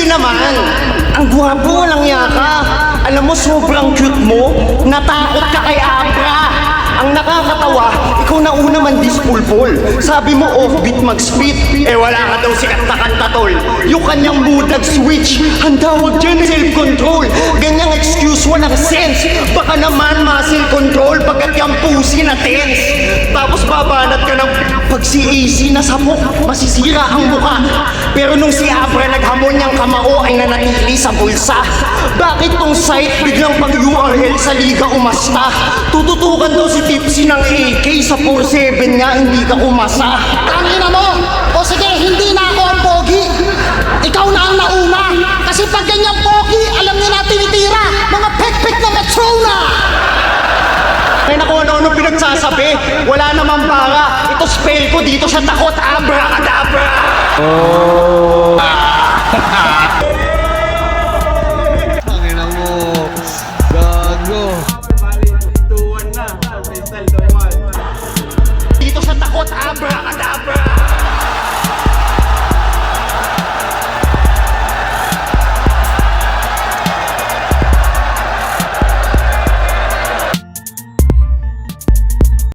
din naman. Ang gwapo, walang yaka. Alam mo, sobrang cute mo. Natakot ka kay Abra. Ang nakakatawa, ikaw na una man dispulpol. Sabi mo offbeat mag-spit. Eh wala ka daw sikat na kanta, tol. Yung kanyang mood nag-switch. Ang tawag dyan, self-control. Ganyang excuse, walang sense. Baka naman muscle control pagkat yung pusi na tense. Tapos babanat ka ng pag si AC nasabok, masisira ang mukha. Pero nung si Abra naghamon niyang kamao ay nanatili sa bulsa. Bakit tong site biglang pag-URL sa liga umasta? Tututukan daw si Tipsy ng AK sa 4-7 niya, hindi ka umasa. Tangina mo! O sige, hindi na ako ang pogi. Ikaw na ang nauna. Kasi pag ganyang pogi, alam niyo na tinitira. Mga pek-pek na matrona. Ay naku, ano pinagsasabi? Wala namang para. Ito spell ko dito sa takot, Abra-cadabra.